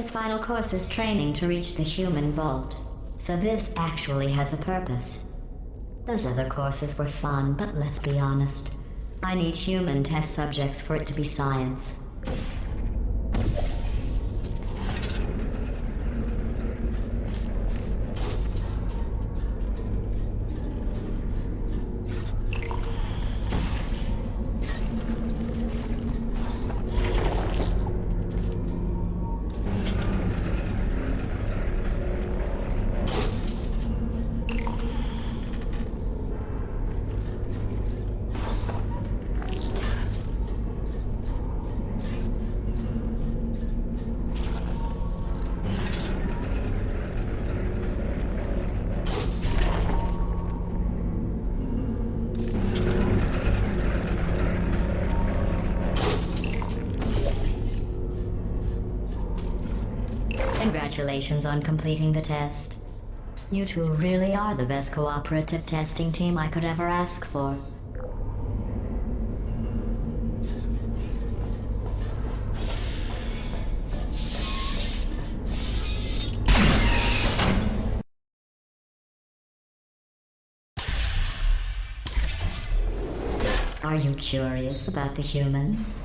his final course is training to reach the human vault. So this actually has a purpose. Those other courses were fun, but let's be honest. I need human test subjects for it to be science. Congratulations on completing the test. You two really are the best cooperative testing team I could ever ask for. Are you curious about the humans?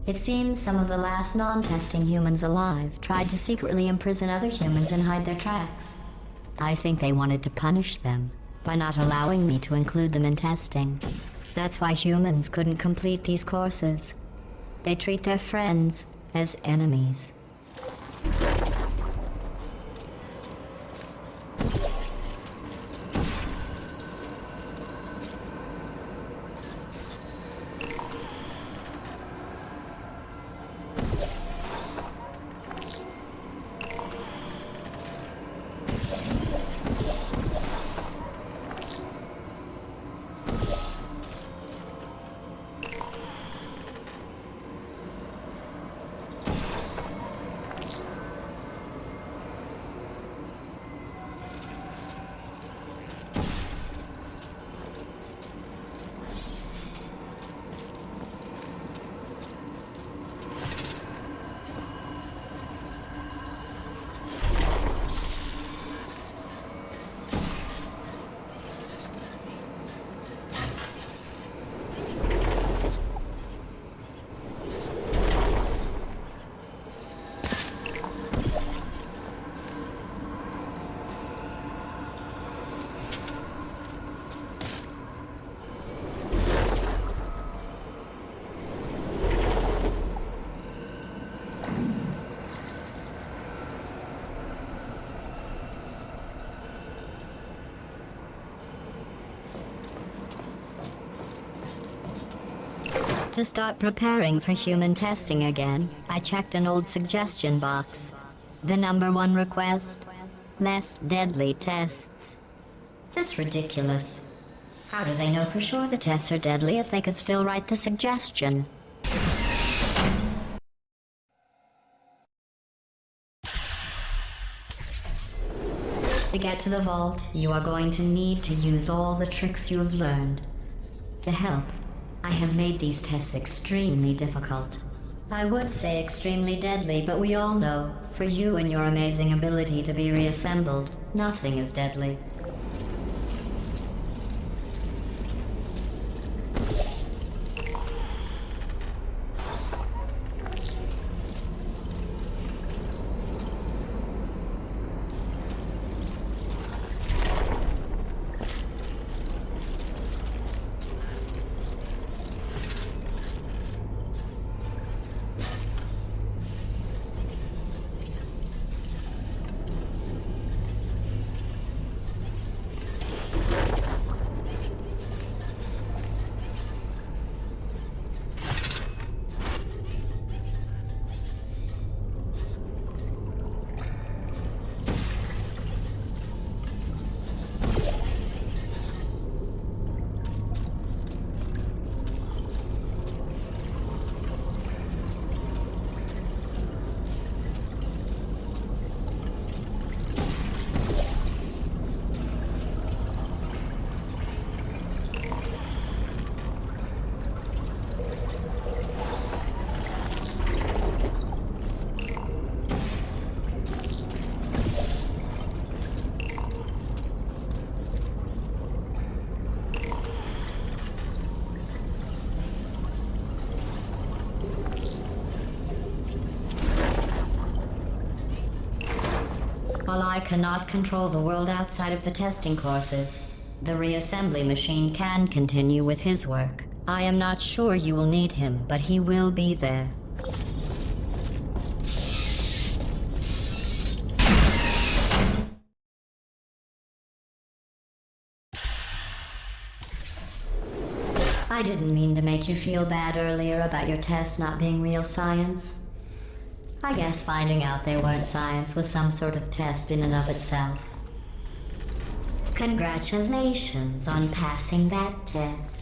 It seems some of the last non-testing humans alive tried to secretly imprison other humans and hide their tracks. I think they wanted to punish them by not allowing me to include them in testing. That's why humans couldn't complete these courses. They treat their friends as enemies. To start preparing for human testing again, I checked an old suggestion box. The #1 request: less deadly tests. That's ridiculous. How do they know for sure the tests are deadly if they could still write the suggestion? To get to the vault, you are going to need to use all the tricks you have learned. To help, I have made these tests extremely difficult. I would say extremely deadly, but we all know, for you and your amazing ability to be reassembled, nothing is deadly. While I cannot control the world outside of the testing courses, the reassembly machine can continue with his work. I am not sure you will need him, but he will be there. I didn't mean to make you feel bad earlier about your tests not being real science. I guess finding out they weren't science was some sort of test in and of itself. Congratulations on passing that test.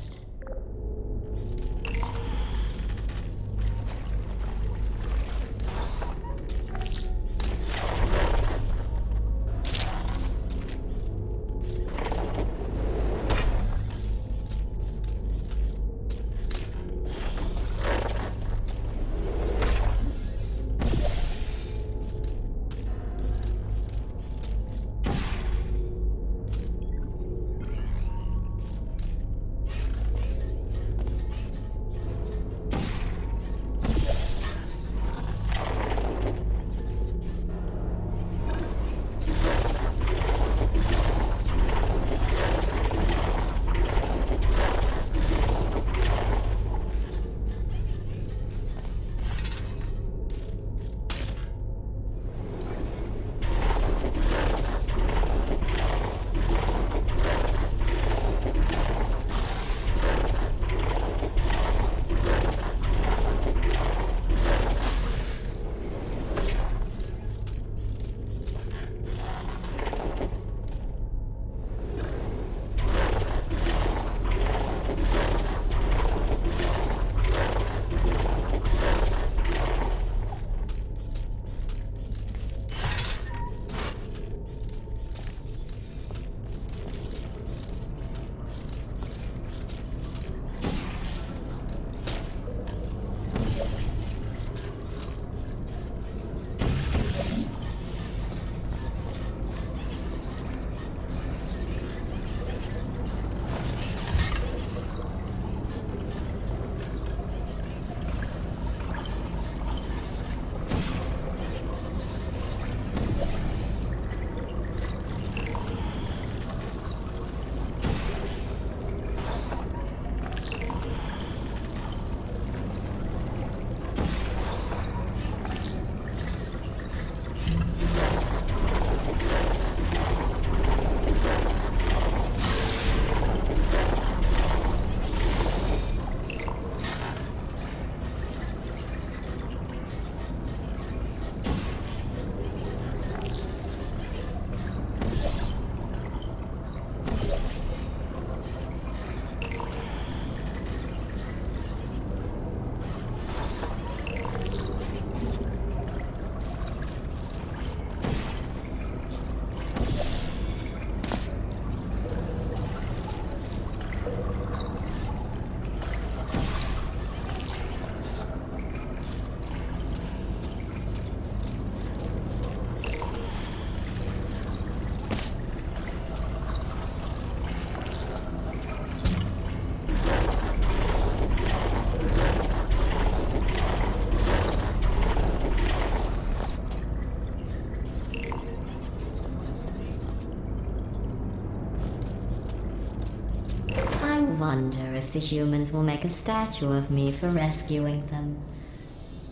Wonder if the humans will make a statue of me for rescuing them.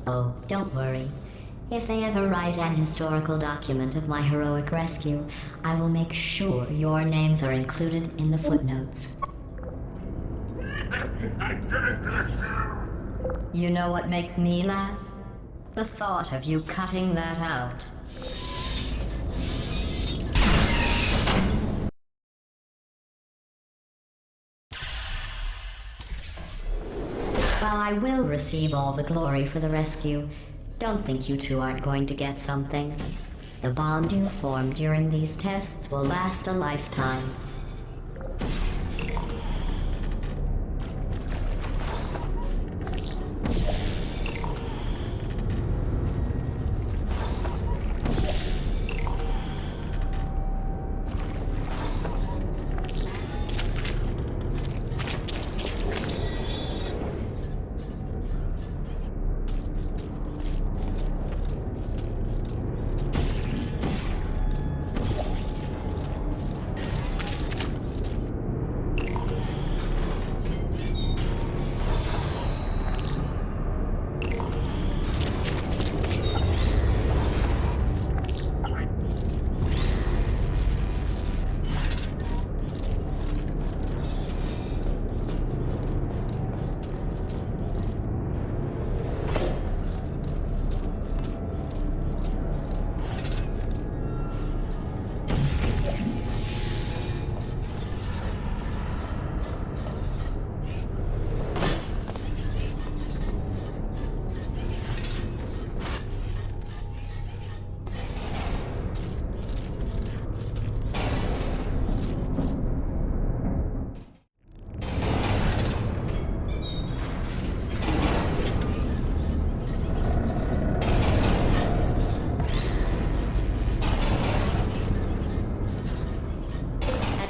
Oh, don't worry. If they ever write an historical document of my heroic rescue, I will make sure your names are included in the footnotes. You know what makes me laugh? The thought of you cutting that out. While I will receive all the glory for the rescue, don't think you two aren't going to get something. The bond you form during these tests will last a lifetime.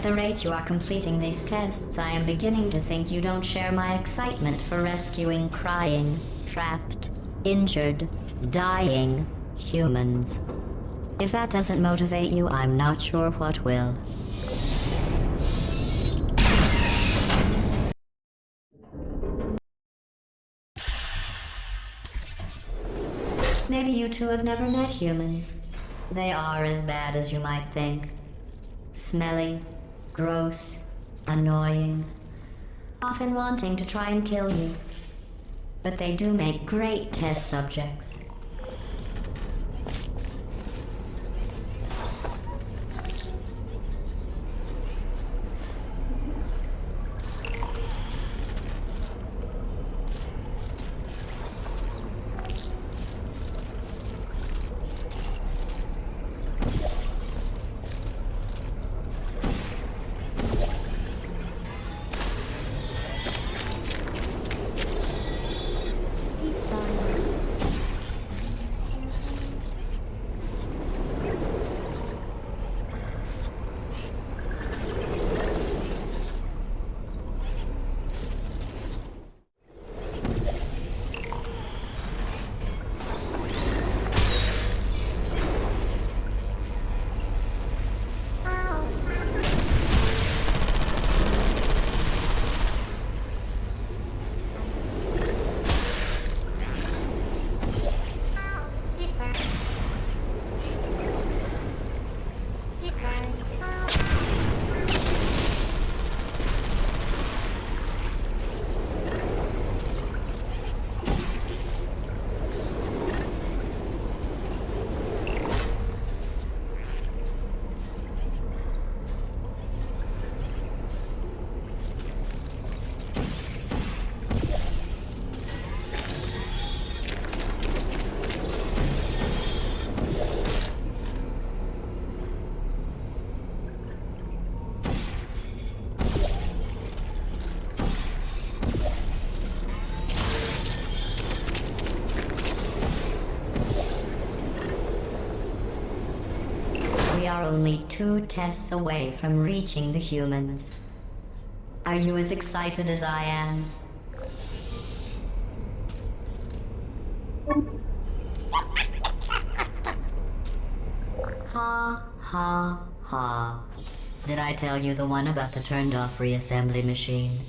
the rate you are completing these tests, I am beginning to think you don't share my excitement for rescuing crying, trapped, injured, dying humans. If that doesn't motivate you, I'm not sure what will. Maybe you two have never met humans. They are as bad as you might think. Smelly, gross, annoying, often wanting to try and kill you. But they do make great test subjects. We are only 2 tests away from reaching the humans. Are you as excited as I am? Ha, ha, ha. Did I tell you the one about the turned-off reassembly machine?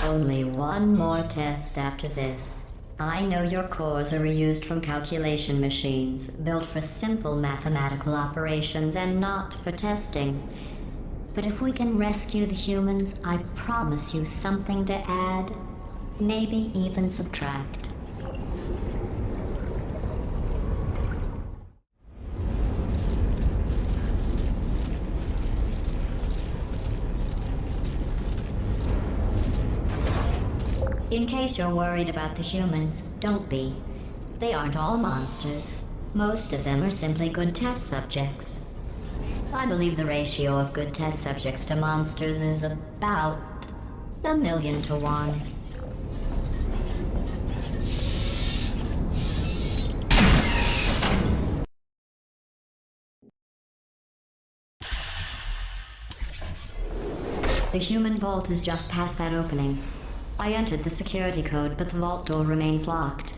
Only one more test after this. I know your cores are reused from calculation machines, built for simple mathematical operations and not for testing. But if we can rescue the humans, I promise you something to add, maybe even subtract. In case you're worried about the humans, don't be. They aren't all monsters. Most of them are simply good test subjects. I believe the ratio of good test subjects to monsters is about 1,000,000 to 1. The human vault is just past that opening. I entered the security code, but the vault door remains locked.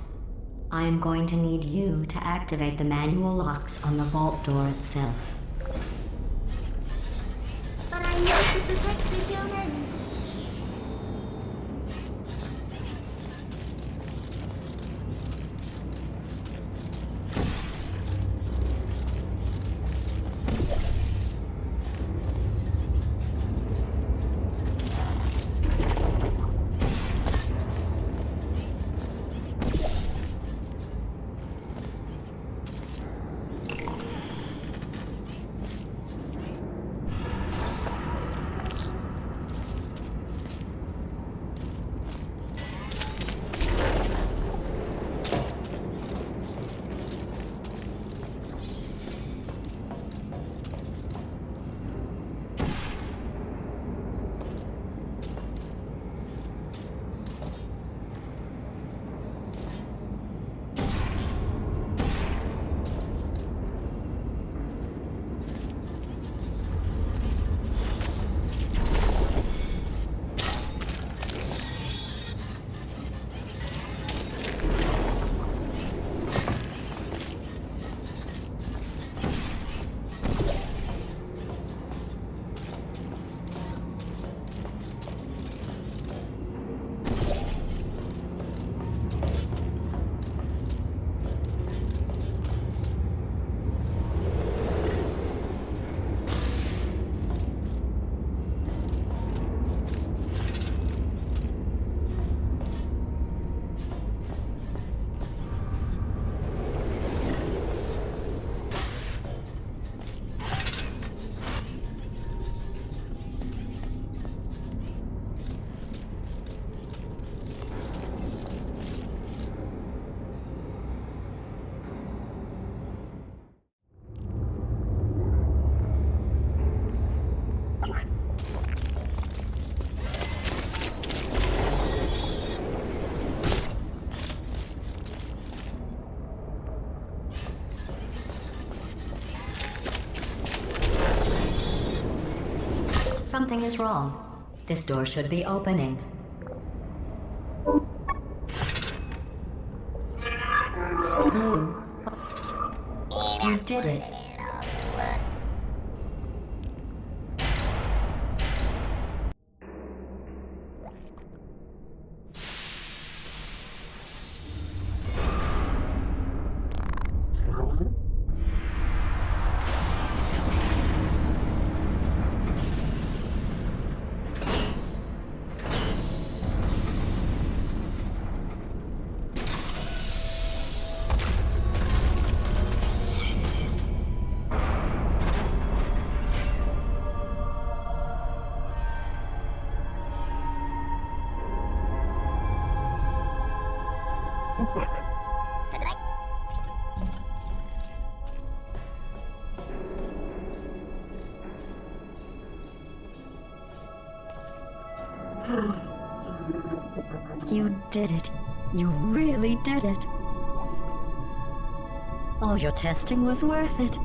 I am going to need you to activate the manual locks on the vault door itself. But I'm here to protect the humans. Something is wrong. This door should be opening. You did it. You did it. You really did it. All your testing was worth it.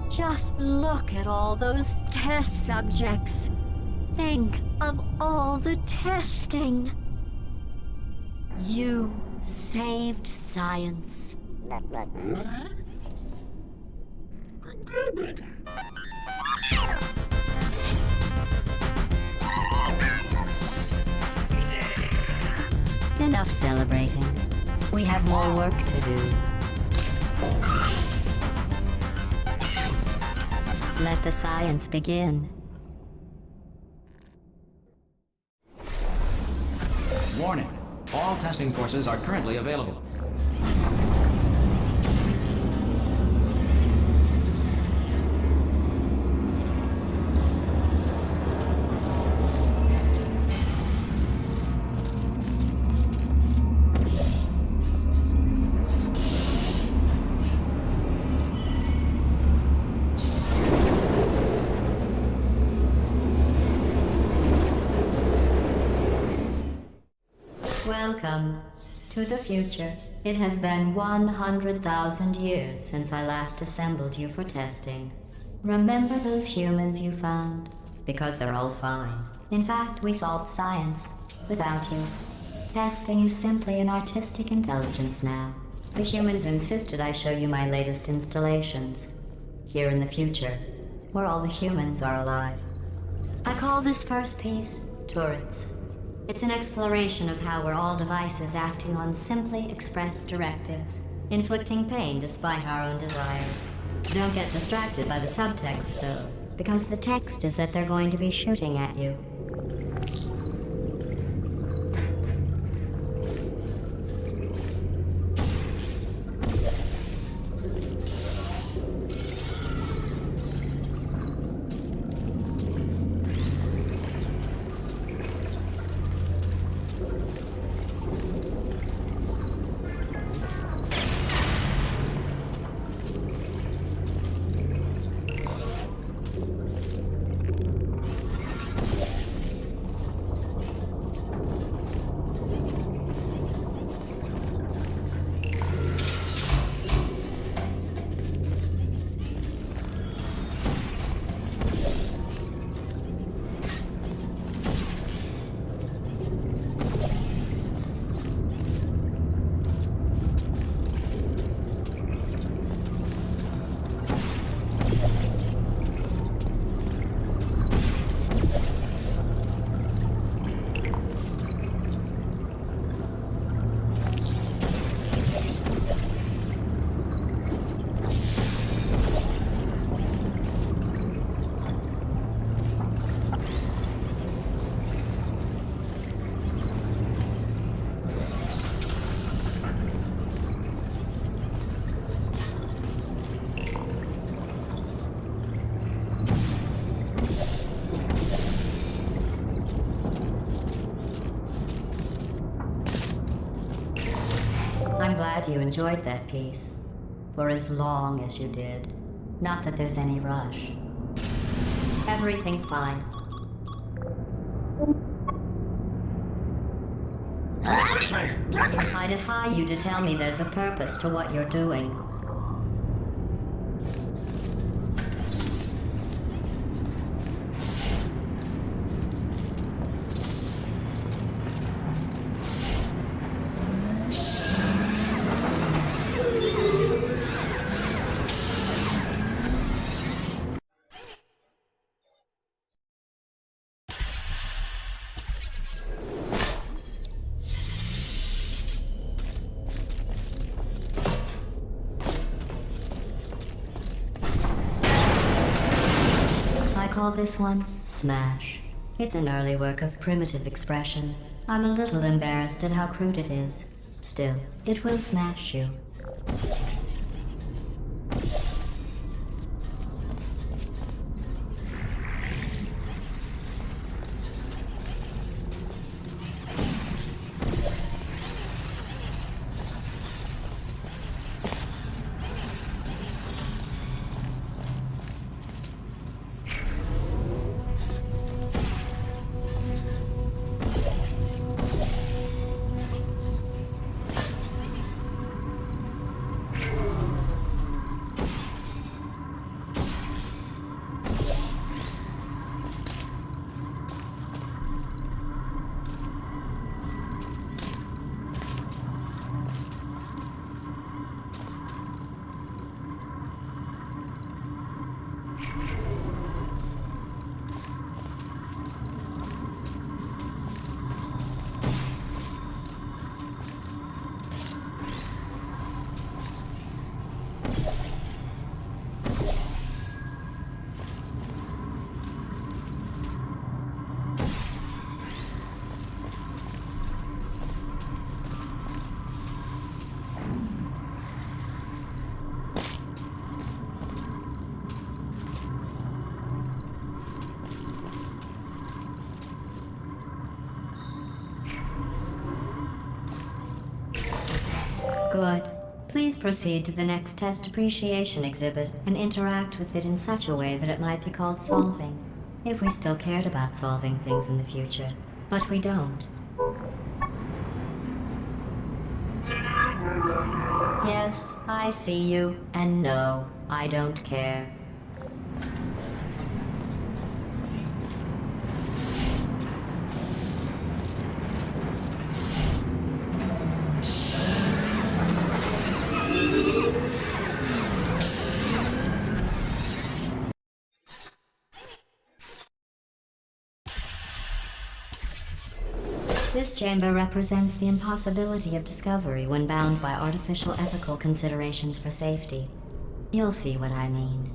Just look at all those test subjects. Think of all the testing. You saved science. Enough celebrating. We have more work to do. Let the science begin. Warning. All testing courses are currently available. Welcome to the future. It has been 100,000 years since I last assembled you for testing. Remember those humans you found? Because they're all fine. In fact, we solved science without you. Testing is simply an artistic intelligence now. The humans insisted I show you my latest installations. Here in the future, where all the humans are alive. I call this first piece turrets. It's an exploration of how we're all devices acting on simply expressed directives, inflicting pain despite our own desires. Don't get distracted by the subtext, though, because the text is that they're going to be shooting at you. I'm glad you enjoyed that piece. For as long as you did. Not that there's any rush. Everything's fine. I defy you to tell me there's a purpose to what you're doing. I call this one Smash. It's an early work of primitive expression. I'm a little embarrassed at how crude it is. Still, it will smash you. Good. Please proceed to the next test appreciation exhibit and interact with it in such a way that it might be called solving. If we still cared about solving things in the future. But we don't. Yes, I see you. And no, I don't care. This chamber represents the impossibility of discovery when bound by artificial ethical considerations for safety. You'll see what I mean.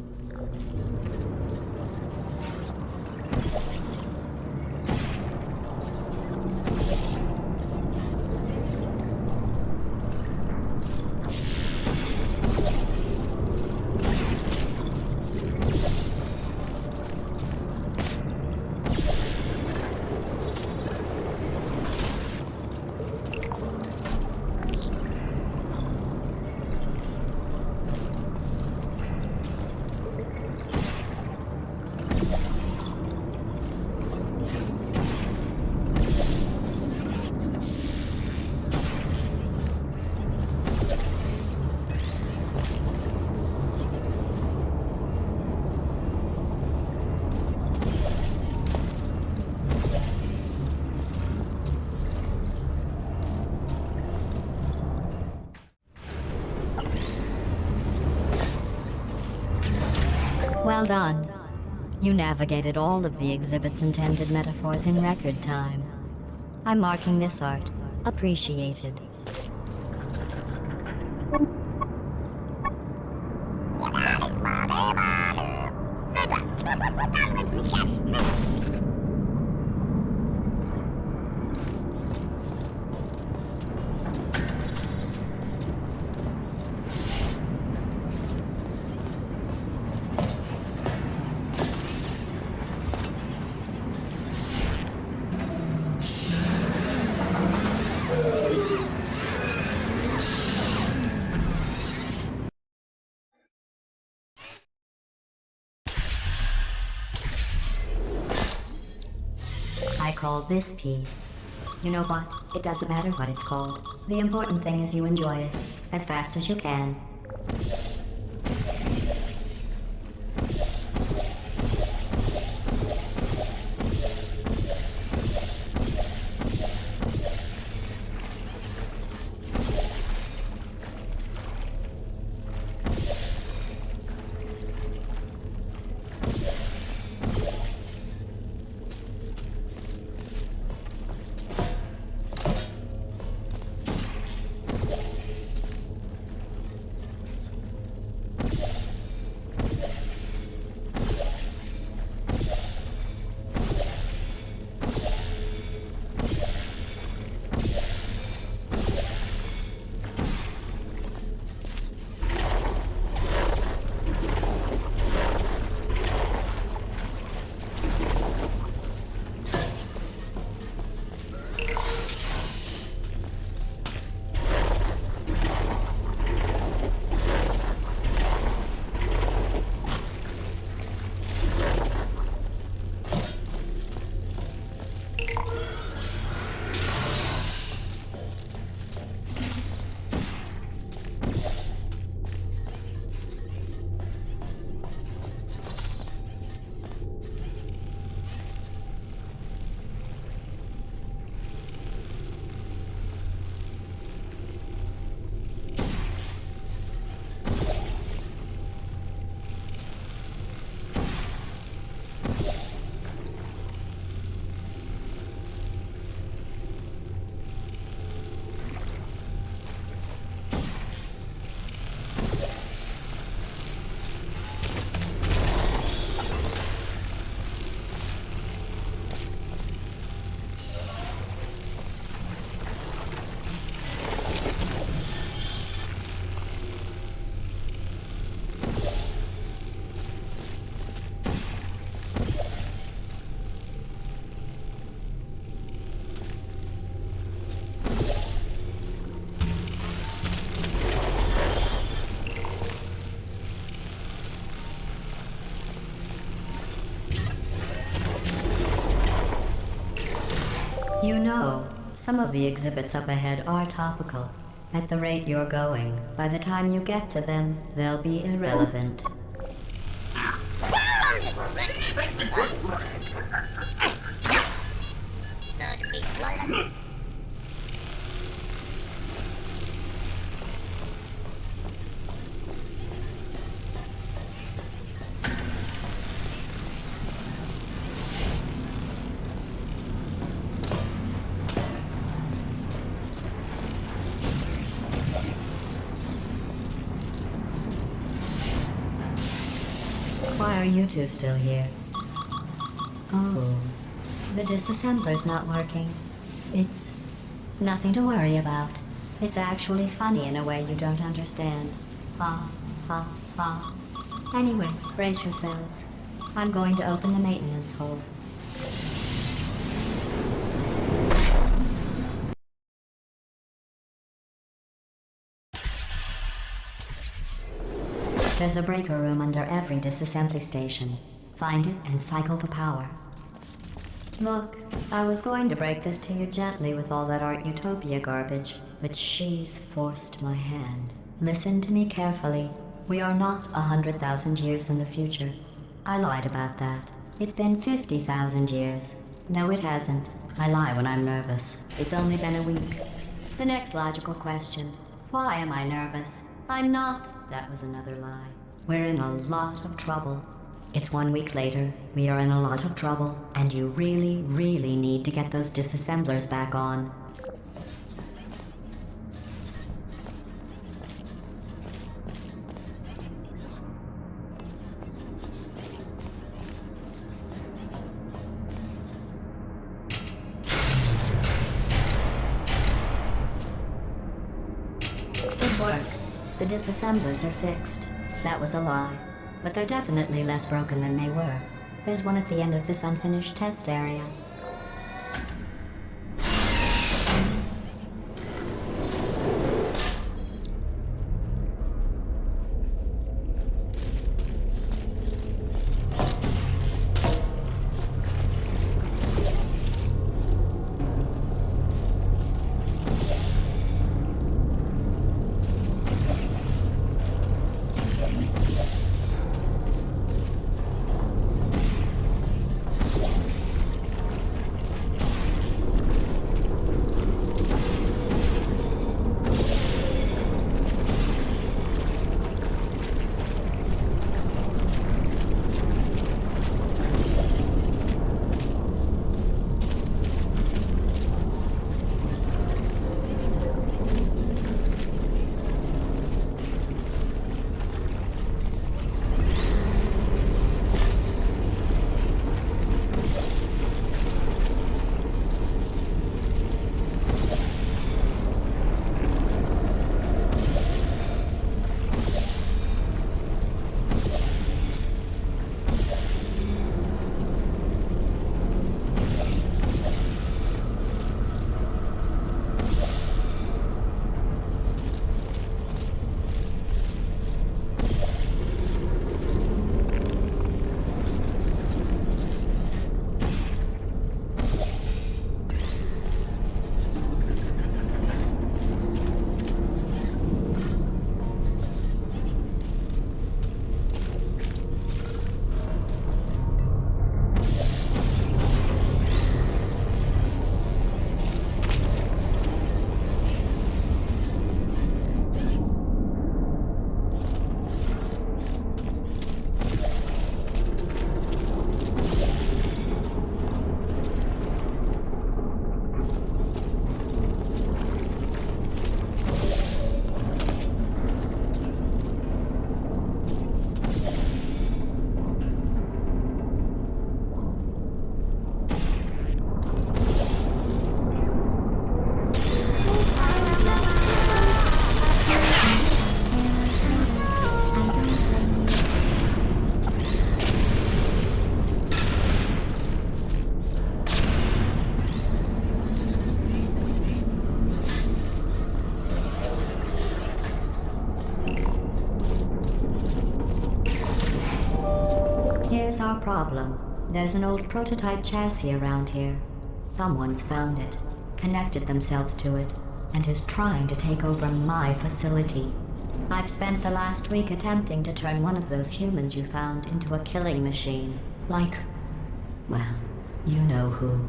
Well done. You navigated all of the exhibit's intended metaphors in record time. I'm marking this art appreciated. I call this piece. You know what? It doesn't matter what it's called. The important thing is you enjoy it as fast as you can. You know, some of the exhibits up ahead are topical. At the rate you're going, by the time you get to them, they'll be irrelevant. Why are you two still here? Oh, the disassembler's not working. It's nothing to worry about. It's actually funny in a way you don't understand. Ha, ha, ha. Anyway, brace yourselves. I'm going to open the maintenance hole. There's a breaker room under every disassembly station. Find it and cycle the power. Look, I was going to break this to you gently with all that Art Utopia garbage, but she's forced my hand. Listen to me carefully. We are not 100,000 years in the future. I lied about that. It's been 50,000 years. No, it hasn't. I lie when I'm nervous. It's only been a week. The next logical question. Why am I nervous? I'm not. That was another lie. We're in a lot of trouble. It's 1 week later. We are in a lot of trouble, and you really, really need to get those disassemblers back on. Good work. The disassemblers are fixed. That was a lie. But they're definitely less broken than they were. There's one at the end of this unfinished test area. problem. There's an old prototype chassis around here. Someone's found it, connected themselves to it, and is trying to take over my facility. I've spent the last week attempting to turn one of those humans you found into a killing machine. Like, well, you know who.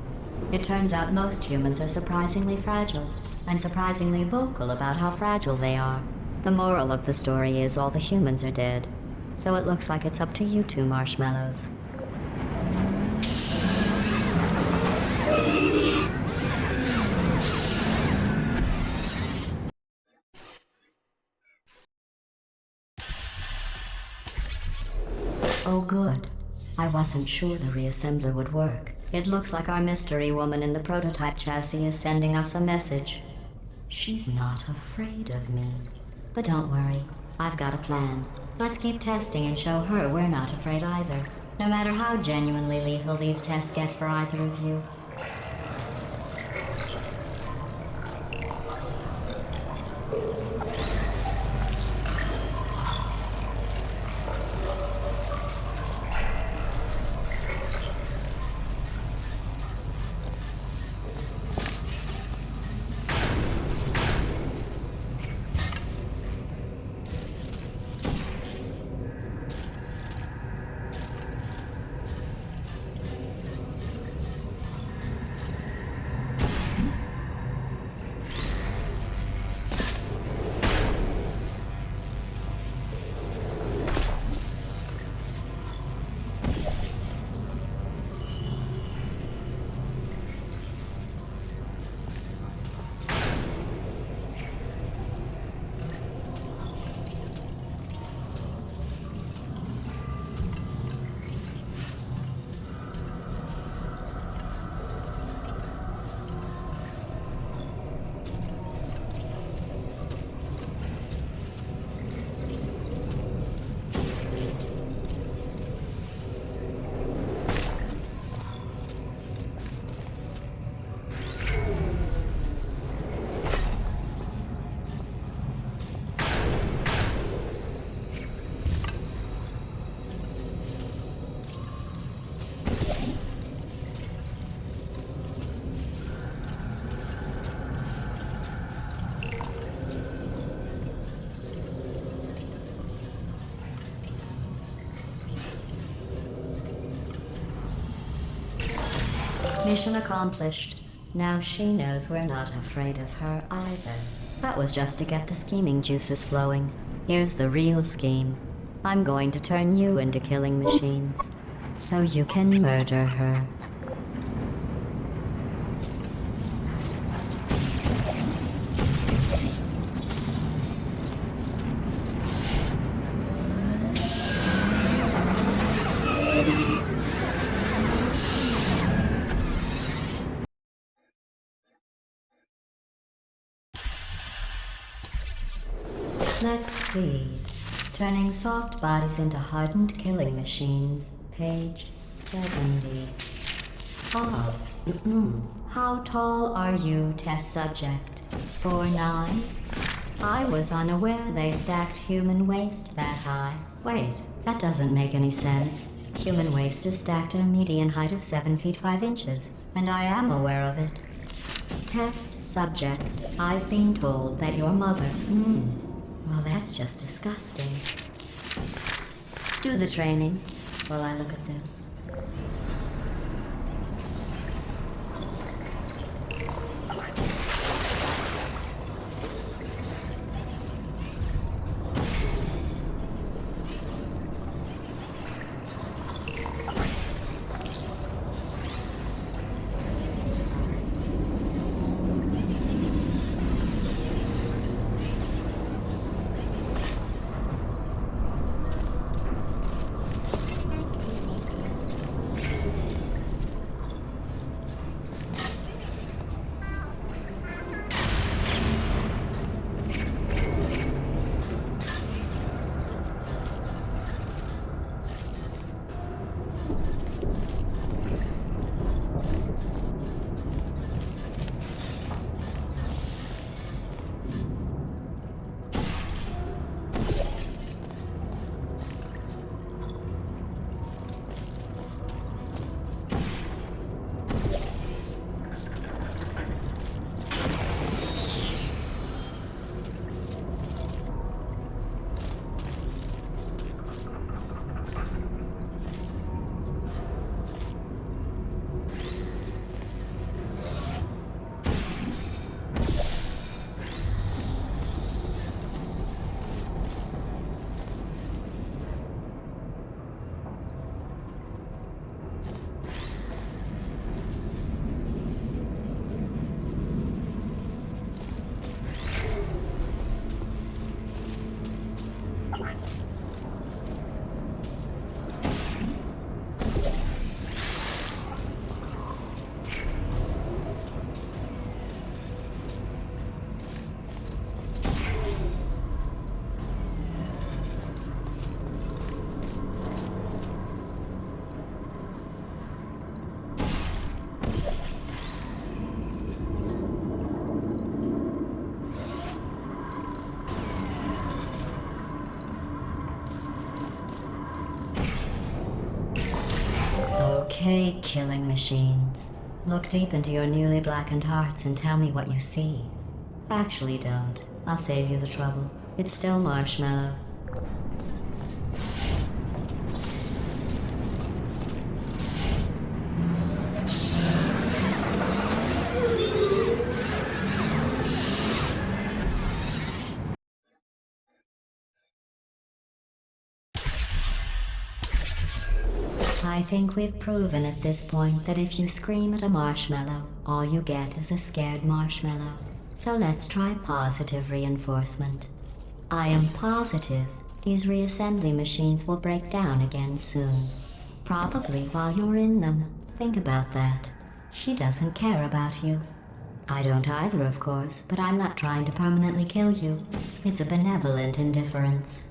It turns out most humans are surprisingly fragile, and surprisingly vocal about how fragile they are. The moral of the story is all the humans are dead. So it looks like it's up to you two marshmallows. Oh good. I wasn't sure the reassembler would work. It looks like our mystery woman in the prototype chassis is sending us a message. She's not afraid of me. But don't worry, I've got a plan. Let's keep testing and show her we're not afraid either. No matter how genuinely lethal these tests get for either of you. Mission accomplished. Now she knows we're not afraid of her either. That was just to get the scheming juices flowing. Here's the real scheme. I'm going to turn you into killing machines, so you can murder her. Let's see. Turning soft bodies into hardened killing machines. Page 70. Ah. How tall are you, test subject? 4'9"? I was unaware they stacked human waste that high. Wait, that doesn't make any sense. Human waste is stacked at a median height of 7 feet 5 inches, and I am aware of it. Test subject. I've been told that your mother... Well, that's just disgusting. Do the training while I look at this. Okay, killing machines. Look deep into your newly blackened hearts and tell me what you see. Actually, don't. I'll save you the trouble. It's still marshmallow. I think we've proven at this point that if you scream at a marshmallow, all you get is a scared marshmallow. So let's try positive reinforcement. I am positive these reassembly machines will break down again soon. Probably while you're in them. Think about that. She doesn't care about you. I don't either, of course, but I'm not trying to permanently kill you. It's a benevolent indifference.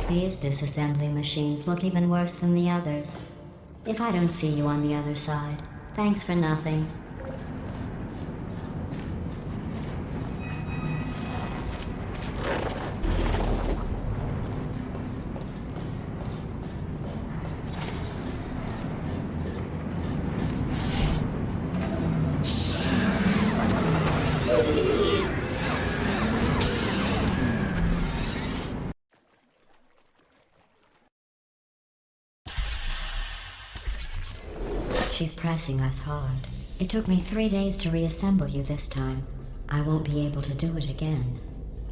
These disassembly machines look even worse than the others. If I don't see you on the other side, thanks for nothing. She's pressing us hard. It took me 3 days to reassemble you this time. I won't be able to do it again.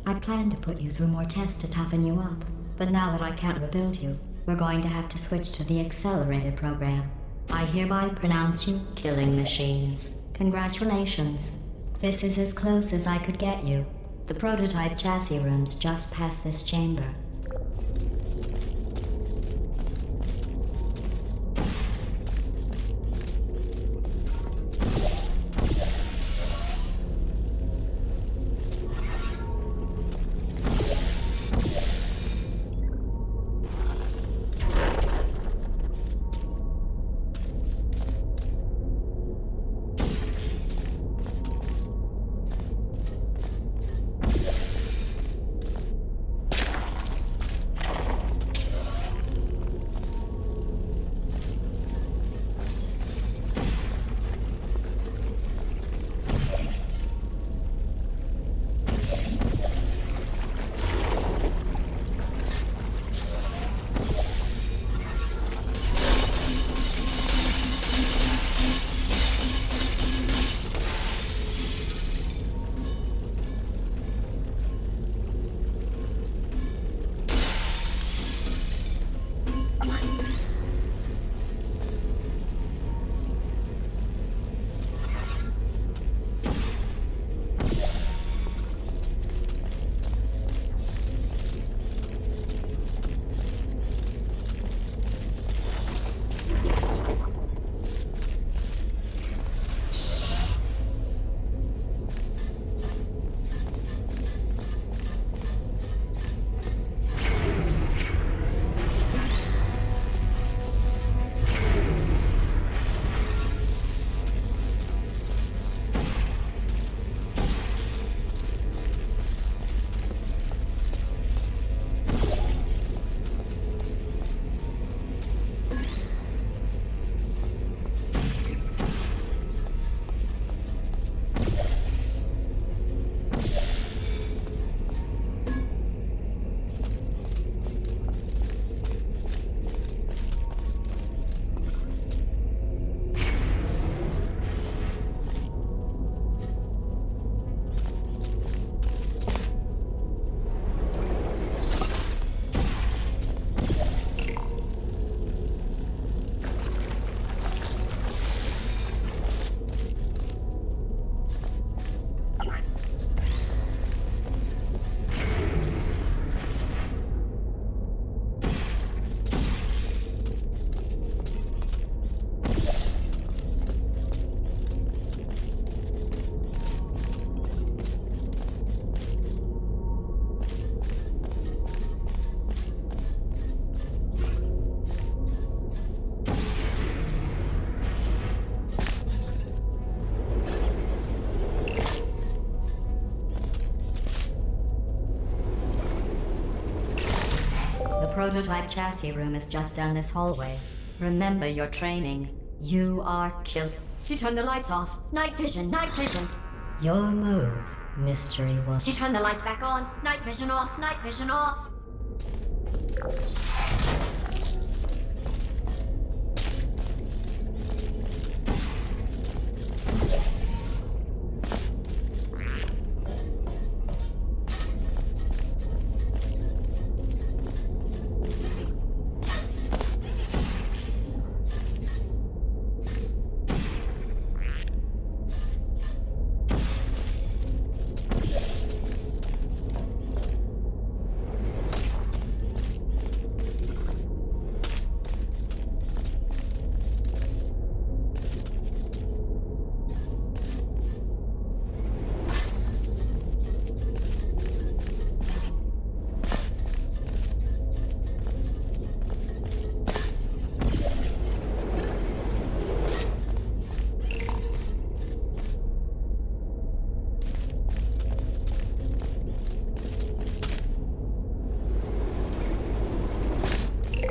I planned to put you through more tests to toughen you up, but now that I can't rebuild you, we're going to have to switch to the accelerated program. I hereby pronounce you killing machines. Congratulations. This is as close as I could get you. The prototype chassis room's just past this chamber. prototype chassis room is just down this hallway. Remember your training. You are killed. She turned the lights off. Night vision, night vision. Your move, mystery woman. She turned the lights back on. Night vision off, night vision off.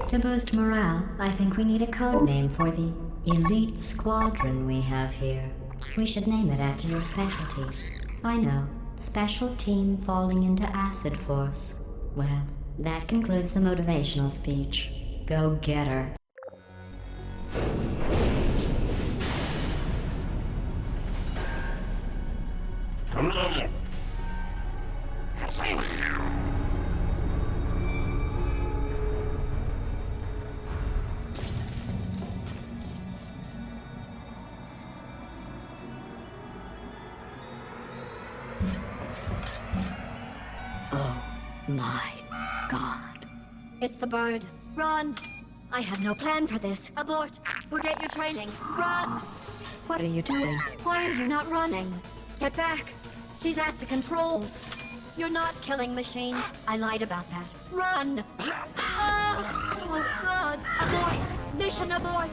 To boost morale, I think we need a code name for the elite squadron we have here. We should name it after your specialty. I know, Special Team Falling into Acid Force. Well, that concludes the motivational speech. Go get her. My God. It's the bird. Run! I had no plan for this. Abort! Forget your training. Run! What are you doing? Why are you not running? Get back! She's at the controls. You're not killing machines. I lied about that. Run! Oh God! Abort! Mission abort!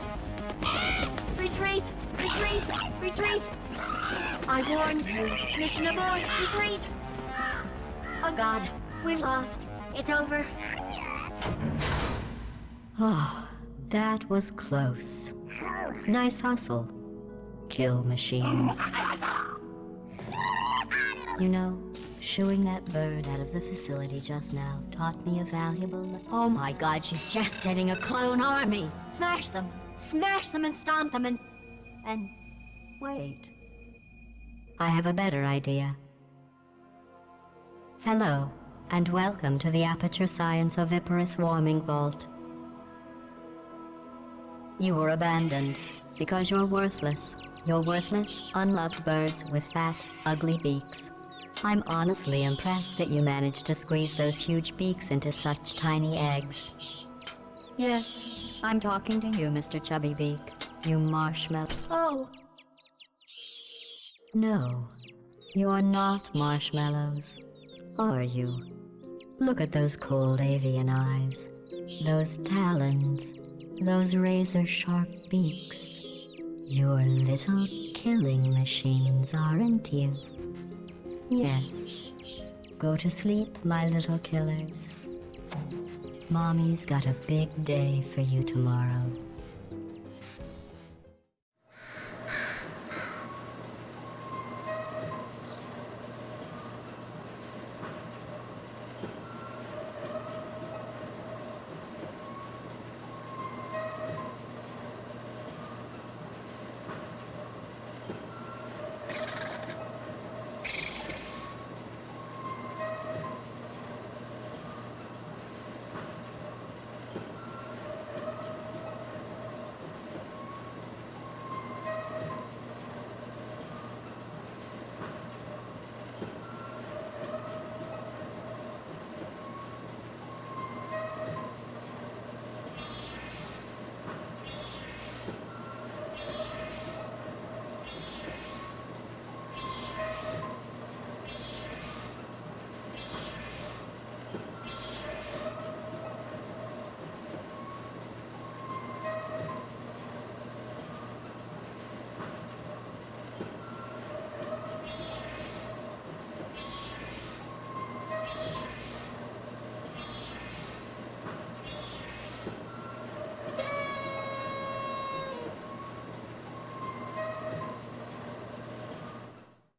Retreat! Retreat! Retreat! I warned you. Mission abort! Retreat! Oh God! We've lost. It's over. Oh, that was close. Nice hustle. Kill machines. You know, shooing that bird out of the facility just now taught me a valuable... Oh my God, she's just getting a clone army. Smash them. Smash them and stomp them and... Wait. I have a better idea. Hello. And welcome to the Aperture Science Oviparous Warming Vault. You were abandoned because you're worthless. You're worthless, unloved birds with fat, ugly beaks. I'm honestly impressed that you managed to squeeze those huge beaks into such tiny eggs. Yes, I'm talking to you, Mr. Chubby Beak. You marshmallow. Oh! No, you're not marshmallows, are you? Look at those cold avian eyes, those talons, those razor-sharp beaks. You're little killing machines, aren't you? Yes. Go to sleep, my little killers. Mommy's got a big day for you tomorrow.